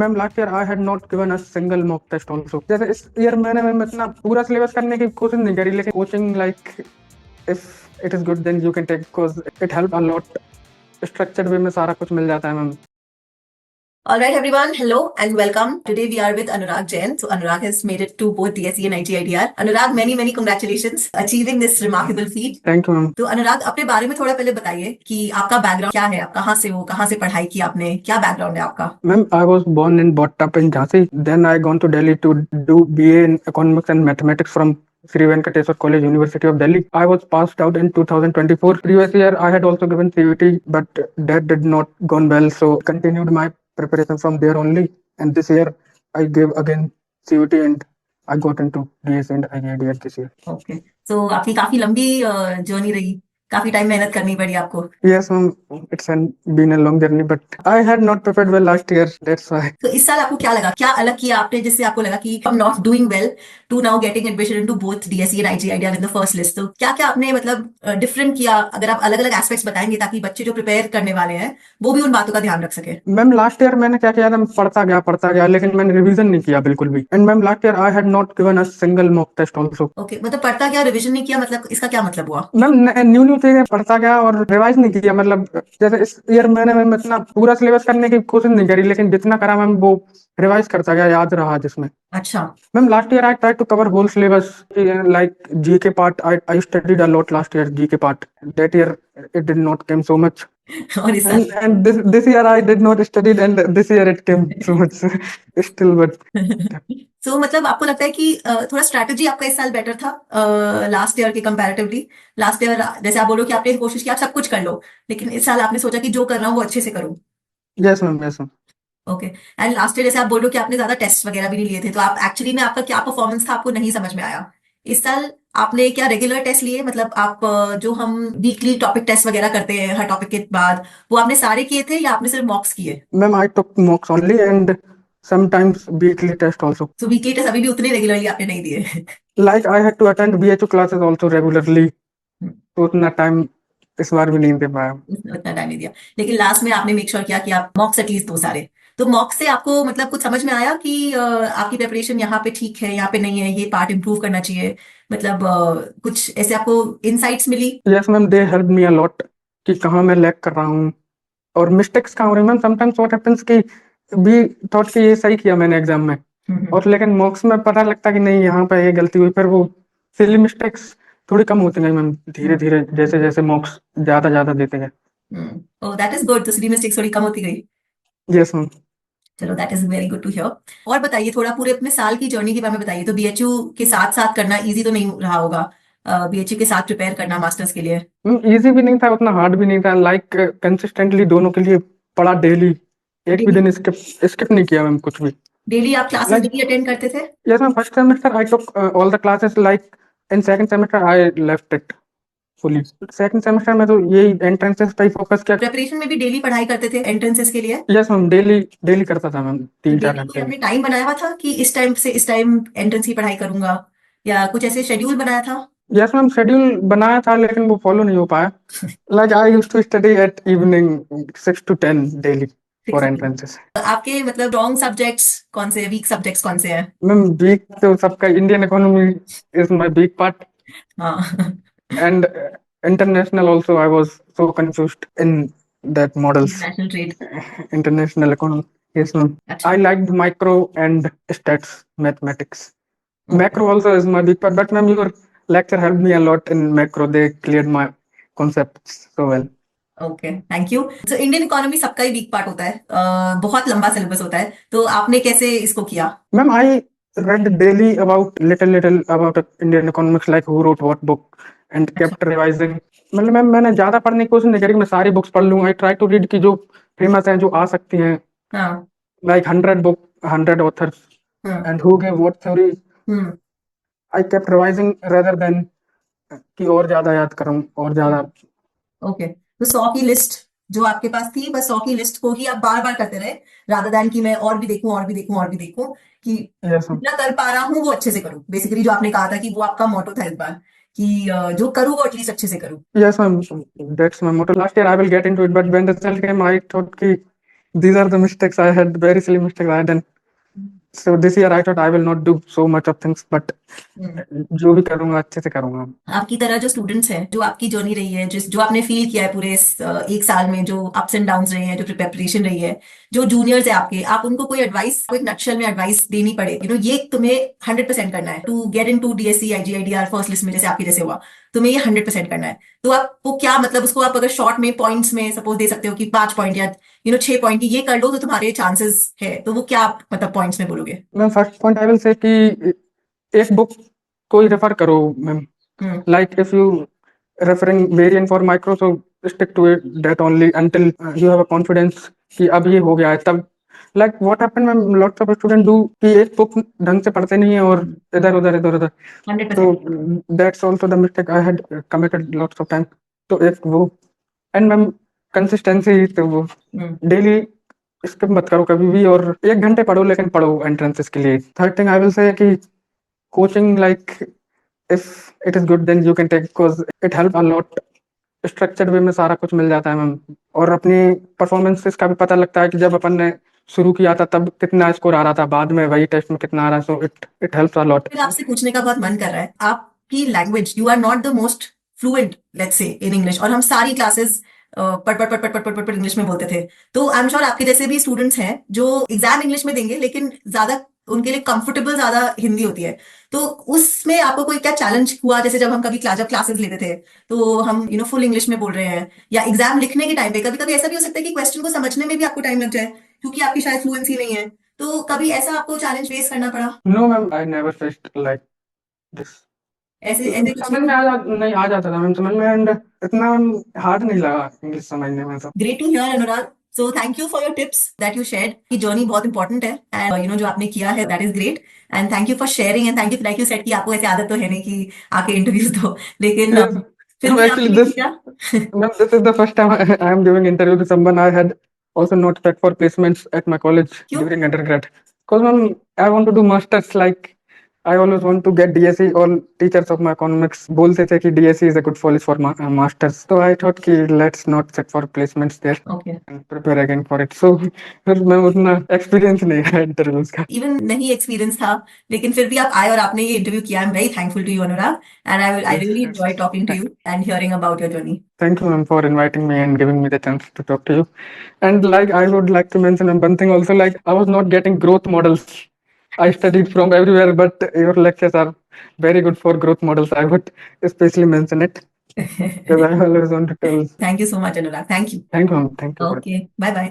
Ma'am last year I had not given a single mock test also. जैसे इस year मैंने ma'am इतना पूरा सिलेबस करने की कोशिश नहीं करी, लेकिन coaching like if it is good then you can take, because it help a lot. Structured way में सारा कुछ मिल जाता है ma'am. All right, everyone. Hello and welcome. Today we are with Anurag Jain. So Anurag has made it to both DSE and IGIDR. Anurag, many congratulations achieving this remarkable feat. Thank you ma'am. तो अनुराग, अपने बारे में थोड़ा पहले बताइए कि आपका background क्या है, आप कहाँ से हो, कहाँ से पढ़ाई की आपने, क्या बैकग्राउंड है आपका? Ma'am I was born in brought up in Jhansi, then I gone to Delhi to do BA in economics and mathematics from Sri Venkateswar College, University of Delhi. I was passed out in 2024. Previous year I had also given CUT, but that did not gone well, so continued my preparation from there only. And this year I gave again CUT and I got into DS and IIDR this year. Okay, तो आपकी काफी लंबी journey रही, काफी time मेहनत करनी पड़ी आपको। Yes, ma'am, been a long journey, but I had not prepared well last year. That's why. तो इस साल आपको क्या लगा, क्या अलग किया आपने जिससे आपको लगा कि I'm not doing well to now getting admission into both DSE and IGIDR in the first list? तो क्या क्या आपने मतलब डिफरेंट किया? अगर आप अलग अलग एस्पेक्ट्स बताएंगे ताकि बच्चे जो प्रिपेयर करने वाले हैं वो भी उन बातों का ध्यान रख सके। मैम लास्ट ईयर मैंने क्या किया था, पढ़ता गया लेकिन मैंने रिवीजन नहीं किया बिल्कुल भी। And ma'am last year I had not given a single mock test also. Okay, मतलब पढ़ता क्या, रिविजन नहीं किया, मतलब इसका क्या मतलब हुआ? मैम न्यू चीजें पढ़ता गया और रिवाइज नहीं किया। मतलब जैसे इस ईयर मैंने मैम इतना पूरा सिलेबस करने की कोशिश नहीं करी, लेकिन जितना करा मैम वो रिवाइज करता गया, याद रहा जिसमें। अच्छा। Ma'am last year I try to cover whole syllabus, like GK part. I studied a lot last year GK part. That year it did not came so much. और इस साल And this year I did not study, and this year it came so much still, but तो मतलब आपको लगता है कि थोड़ा स्ट्रैटेजी आपका इस साल बेटर था लास्ट ईयर के कंपैरेटिवली? लास्ट ईयर जैसे आप बोलो कि आपने कोशिश की आप सब कुछ कर लो, लेकिन इस साल आपने सोचा कि जो कर रहा हूँ वो अच्छे से करूँ। yes ma'am, yes ma'am. Okay. And last year जैसे आप बोल रहे हो कि आपने ज्यादा टेस्ट वगैरह भी नहीं लिए थे, तो आप एक्चुअली में आपका क्या परफॉर्मेंस था आपको नहीं समझ में आया। इस साल आपने क्या रेगुलर टेस्ट लिए? मतलब आप जो हम वीकली टॉपिक टेस्ट वगैरह करते हैं हर टॉपिक के बाद, वो आपने सारे किए थे या आपने सिर्फ मॉक्स किए? Ma'am, I took mocks only and sometimes weekly test also. तो वीकली टेस्ट अभी भी उतने रेगुलरली आपने नहीं दिए? Like I had to attend BHU classes also regularly, तो उतना टाइम इस बार भी नहीं दे पाया। उतना टाइम नहीं दिया, लेकिन लास्ट में आपने मेक श्योर किया कि आप मॉक्स एटलीस्ट दो सारे। तो मॉक्स से आपको मतलब कुछ समझ में आया कि आपकी प्रिपरेशन यहाँ पे ठीक है, यहाँ पे नहीं है, ये पार्ट इम्प्रूव करना चाहिए? मतलब कुछ ऐसे आपको इनसाइट्स मिली? Yes ma'am, they helped me a lot कि कहाँ मैं लैग कर रहा हूँ और मिस्टेक्स कहाँ हो रही हैं। मैम समटाइम्स व्हाट हैपेंस कि भी थॉट कि ये सही किया मैंने एग्जाम में, और लेकिन मॉक्स में पता लगता कि नहीं यहाँ पे ये गलती हुई। फिर वो सिली मिस्टेक्स थोड़ी कम होती गई मैम धीरे धीरे, जैसे जैसे मॉक्स ज्यादा देते गए। Oh, that is good. तो सिली मिस्टेक्स थोड़ी कम होती गई। Yes ma'am. चलो, that is very good to hear. और बताइए थोड़ा पूरे अपने साल की जर्नी के बारे में बताइए। तो बीएचयू के साथ साथ करना इजी तो नहीं रहा होगा, बीएचयू के साथ प्रिपेयर करना मास्टर्स के लिए? इजी भी नहीं था, उतना हार्ड भी नहीं था। लाइक कंसिस्टेंटली दोनों के लिए पढ़ा डेली, एक भी डेली? दिन स्किप नहीं किया मैम कुछ भी। डेली आप क्लासेस लाइक डेली अटेंड करते थे? Yes ma'am, first semester I took all the classes, like in second semester I left it fully. Second semester में तो यही एंट्रेंसेस पे ही फोकस किया। प्रिपरेशन में भी डेली पढ़ाई करते थे एंट्रेंसेस के लिए? यस मैम, डेली डेली करता था मैम, तो तीन चार डेली कोई घंटे में। आपने टाइम बनाया हुआ था कि इस टाइम से इस टाइम एंट्रेंस की पढ़ाई करूंगा, या कुछ ऐसे शेड्यूल बनाया था? यस मैम, शेड्यूल बनाया था लेकिन वो फॉलो नहीं हो पाया। Like I used to study at evening 6 to 10 daily for entrances. आपके मतलब स्ट्रॉन्ग सब्जेक्ट्स कौन से, वीक सब्जेक्ट्स कौन से हैं? मैम वीक तो सबका, Indian economy is my weak part, हाँ। and international also I was so confused in that models. International trade? International economy, yes ma'am. अच्छा। I liked micro and stats mathematics. Okay. Macro also is my big part, but ma'am your lecture helped me a lot in macro. They cleared my concepts so well. Okay, thank you. तो Indian economy सबका ही week part होता है, बहुत लंबा syllabus होता है, तो आपने कैसे इसको किया? Ma'am, I read daily about little about Indian economics, like who wrote what book, and अच्छा। kept revising. मतलब मैम मैंने ज्यादा पढ़ने की कोशिश नहीं करी कि मैं सारी बुक्स पढ़ लूँ। आई ट्राई टू रीड की जो फेमस हैं, जो आ सकती हैं, हाँ। like 100 book, 100 authors, हाँ। and who gave what theory. Hmm. I kept revising rather than कि और ज्यादा याद करूँ और ज्यादा। ओके, तो 100 की लिस्ट जो आपके पास थी, बस 100 की लिस्ट को ही आप बार बार करते रहे, रादर दैन कि मैं और भी देखूं और भी देखूं और भी देखूं, कि यस मैम, जितना कर पा रहा हूं वो अच्छे से करूं। बेसिकली जो आपने कहा था कि वो आपका मोटो था इस बार, कि जो करूं वो एटलीस्ट अच्छे से करूं। yes ma'am, that's my motto. Last year I will get into it, but when the result came I thought कि these are the mistakes I had, very silly mistakes I had done. So this year I thought I will not do so much of things, but जो भी करूँगा अच्छे से करूँगा. आपकी तरह जो स्टूडेंट्स हैं, जो आपकी जर्नी रही है, जो आपने फील किया है पूरे इस एक साल में, जो अप्स एंड डाउन्स रहे हैं, जो प्रिपरेशन रही है, जो जूनियर्स है आपके, आप उनको कोई एडवाइस, कोई नटशेल में एडवाइस देनी पड़े, ये तुम्हें 100% करना है to get into DSC IGIDR first list में, जैसे आपके जैसे हुआ, तुम्हें ये 100% करना है, तो आपको क्या, मतलब उसको आप अगर शॉर्ट में पॉइंट्स में सपोज दे सकते हो कि 5 पॉइंट या 6 पॉइंट ये कर लो तो तुम्हारे चांसेस है, तो वो क्या आप मतलब पॉइंट्स में बोलोगे? Ma'am first point I will say कि एक बुक कोई रेफर करो ma'am. Like if you referring variant for micro, so stick to it that only until you have a confidence कि अब ये हो गया है तब. Like what happened when lots of students do कि एक बुक ढंग से पढ़ते नहीं है और इधर उधर. 100%. So that's also the mistake I had committed lots of time. तो एक वो एंड मैम कंसिस्टेंसी, तो वो डेली स्किप मत करो कभी भी, और 1 घंटे पढ़ो लेकिन पढ़ो एंट्रेंसेस के लिए. Third thing I will say कि coaching, like if it is good then you can take, because it help a lot. Structured way में सारा कुछ मिल जाता है मैम, और अपनी परफॉर्मेंसेस का भी पता लगता है कि जब अपन ने शुरू किया था तब कितना स्कोर आ रहा था, बाद में वही टेस्ट में कितना आ रहा है. So it helps a lot. फिर आपसे पूछने का बहुत मन कर रहा है, आपकी language, you are not the most fluent let's say in English, और हम सारी क्लासेस पट पट पट पट पट पट पट इंग्लिश में बोलते थे, तो आई एम श्योर आपके जैसे भी स्टूडेंट्स हैं जो एग्जाम इंग्लिश में देंगे, लेकिन ज्यादा उनके लिए कंफर्टेबल ज्यादा हिंदी होती है, तो उसमें आपको कोई क्या चैलेंज हुआ? जैसे जब हम कभी जब क्लासेस लेते थे तो हम फुल इंग्लिश में बोल रहे हैं, या एग्जाम लिखने के टाइम पे कभी कभी ऐसा भी हो सकता है कि क्वेश्चन को समझने में भी आपको टाइम लग जाए क्योंकि आपकी शायद फ्लुएंसी नहीं है, तो कभी ऐसा आपको चैलेंज फेस करना पड़ा? No ma'am, I never faced like this. ऐसे ऐसे कुछ समझ में नहीं आ जाता था मैम समझ में, एंड इतना हार्ड नहीं लगा इंग्लिश समझने में. तो great to hear Anurag, so thank you for your tips that you shared. की जर्नी बहुत इंपॉर्टेंट है, एंड जो आपने किया है that is great, and thank you for sharing, and thank you like you said कि आपको ऐसी आदत तो है नहीं कि आके इंटरव्यूज दो, लेकिन फिर भी actually आपने this किया. ma'am, this is the first time I am giving interview to someone I had also not checked for placements at my college क्यों? during undergrad. Because ma'am, I want to do masters. Like I always want to get DSE. All teachers of my economics बोलते थे कि DSE is a good college for masters. So I thought कि let's not check for placements there Okay. and prepare again for it. So फिर मैं उतना experience नहीं है interviews का. इवन नहीं एक्सपीरियंस था, लेकिन फिर भी आप आए और आपने ये इंटरव्यू किया. I am very thankful to you Anurag, and I really enjoy talking to you and hearing about your journey. Thank you, ma'am, for inviting me and giving me the chance to talk to you. And like I would like to mention one thing also, like I was not getting growth models. I studied from everywhere, but your lectures are very good for growth models. I would especially mention it because I always want to tell. Thank you so much, Anurag. Thank you. Thank you, ma'am. Thank you. Okay, bye bye.